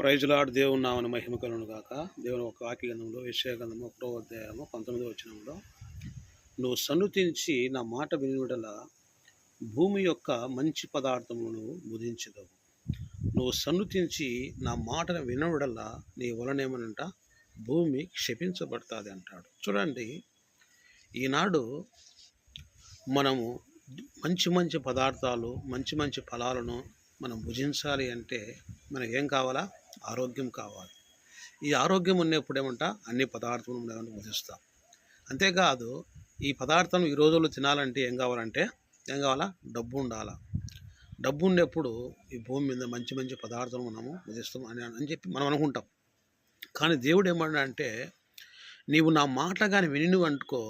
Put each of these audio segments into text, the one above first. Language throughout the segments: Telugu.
Praise Lord. దేవుని నామమున మహిమ కలుగును గాక. దేవుని ఒక వాక్య గ్రంథంలో యెషయా గ్రంథము 1వ అధ్యాయము 19వ వచనంలో, నువ్వు సన్నుతించి నా మాట వినుడల భూమి యొక్క మంచి పదార్థములను భుజించెదవు. నువ్వు సన్నుతించి నా మాటను వినుడల నీ వలనేమనంట భూమి క్షపించబడుతుంది అంటాడు. చూడండి, ఈనాడు మనము మంచి మంచి పదార్థాలు, మంచి మంచి ఫలాలను మనం భుజించాలి అంటే మనకేం కావాలా? ఆరోగ్యం కావాలి. ఈ ఆరోగ్యం ఉన్నప్పుడు ఏమంట అన్ని పదార్థాలను భుజిస్తాం. అంతేకాదు, ఈ పదార్థం ఈ రోజుల్లో తినాలంటే ఏం కావాలా? డబ్బు ఉండాలా. డబ్బు ఉన్నప్పుడు ఈ భూమి మీద మంచి మంచి పదార్థాలు మనము భుజిస్తాం అని చెప్పి మనం అనుకుంటాం. కానీ దేవుడు ఏమన్నా అంటే, నీవు నా మాట కానీ వినువంటుకో,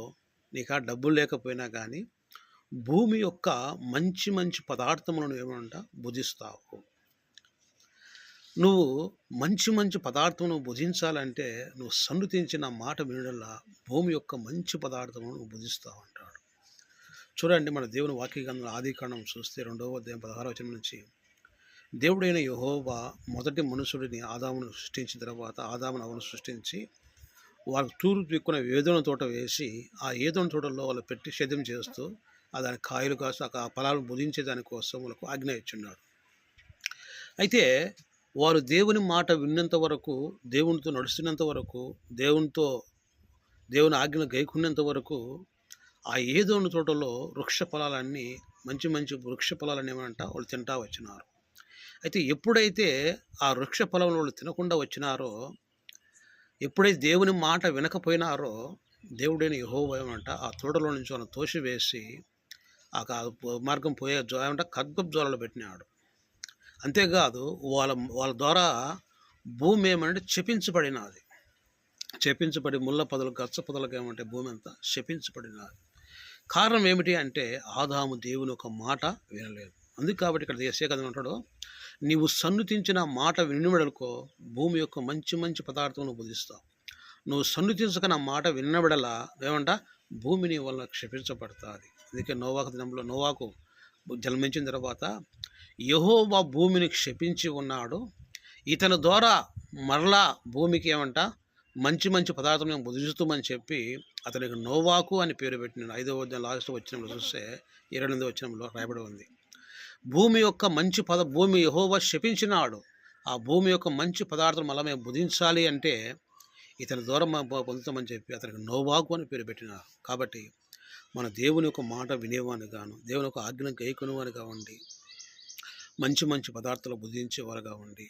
నీకు ఆ డబ్బులు లేకపోయినా కానీ భూమి యొక్క మంచి మంచి పదార్థములను ఏమంట భుజిస్తావు. నువ్వు మంచి మంచి పదార్థమును భుజించాలంటే నువ్వు సన్నుతించిన మాట వినడల్లా భూమి యొక్క మంచి పదార్థమును నువ్వు భుజిస్తావు అంటాడు. చూడండి, మన దేవుని వాక్యగ్రంథం ఆదికాండం చూస్తే 2వ అధ్యాయం 16వ వచనం నుంచి, దేవుడైన యెహోవా మొదటి మనుషుడిని ఆదామును సృష్టించిన తర్వాత ఆదామును అవను సృష్టించి వాళ్ళకు తూర్పు దిక్కున ఏదోన తోట వేసి ఆ ఏదోన తోటలో వాళ్ళు పెట్టి సేద్యం చేస్తూ దాని కాయలు కాస్తూ ఆ ఫలాలను భుజించే దానికోసం వాళ్ళకు ఆజ్ఞ ఇచ్చున్నాడు. అయితే వారు దేవుని మాట విన్నంత వరకు, దేవునితో నడుస్తున్నంత వరకు, దేవుని ఆజ్ఞను గైకున్నంత వరకు ఆ ఏదోని తోటలో వృక్ష ఫలాలన్నీ మంచి మంచి వృక్ష ఫలాలన్నీ ఏమంట వాళ్ళు తింటా వచ్చినారు. అయితే ఎప్పుడైతే ఆ వృక్ష ఫలం వాళ్ళు తినకుండా వచ్చినారో, ఎప్పుడైతే దేవుని మాట వినకపోయినారో, దేవుడైన యెహోవా ఏమంట ఆ తోటలో నుంచి వాళ్ళని తోసివేసి ఆ మార్గం పోయే ఏమంట ఖడ్గపు జ్వాలలు పెట్టినాడు. అంతేకాదు, వాళ్ళ ద్వారా భూమి ఏమంటే చెప్పించబడి ముళ్ళ పొదలకు, గచ్చ పొదలకు ఏమంటే భూమి అంతా శపించబడినది. కారణం ఏమిటి అంటే ఆదాము దేవుని ఒక మాట వినలేదు. అందుకు కాబట్టి ఇక్కడ యెషయా గ్రంథం అంటాడు, నీవు సన్నుతించిన మాట వినబడలకో భూమి యొక్క మంచి మంచి పదార్థమును భుజిస్తావు. నువ్వు సన్నుతించక నా మాట వినబడలా ఏమంట భూమి నీ వల్ల క్షపించబడుతుంది. అందుకే నోవాకు దినంలో నోవాకు జన్మించిన తర్వాత యెహోవా భూమిని క్షపించి ఉన్నాడు, ఇతని ద్వారా మరలా భూమికి ఏమంట మంచి మంచి పదార్థం మేము భుజిస్తామని చెప్పి అతనికి నోవాకు అని పేరు పెట్టిన 5వ అధ్యాయం లాస్ట్ వచనంలో చూస్తే 28వ వచనంలో రాయబడి ఉంది. భూమి యొక్క మంచి భూమి యెహోవా శపించినాడు. ఆ భూమి యొక్క మంచి పదార్థం మళ్ళీ మేము భుజించాలి అంటే ఇతని ద్వారా పొందుతామని చెప్పి అతనికి నోవాకు అని పేరు పెట్టినారు. కాబట్టి మన దేవుని యొక్క మాట వినేవాని గాను, దేవుని యొక్క ఆజ్ఞను గైకొనేవానిగా ఉండి, మంచి మంచి పదార్థాలు భుజించేవారుగా ఉండి,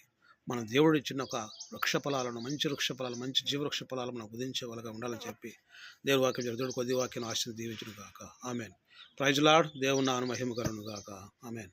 మన దేవుడు ఇచ్చిన ఒక వృక్ష ఫలాలను, మంచి వృక్ష ఫలాలు, మంచి జీవవృక్ష ఫలాలను మనం భుజించే వాళ్ళగా ఉండాలని చెప్పి దేవుని వాక్యం దేవుడు కొద్ది వాక్యం ఆశీర్వదించును గాక. ఆమెన్. Praise Lord. దేవుని నామమున మహిమ కలుగును గాక. ఆమెన్.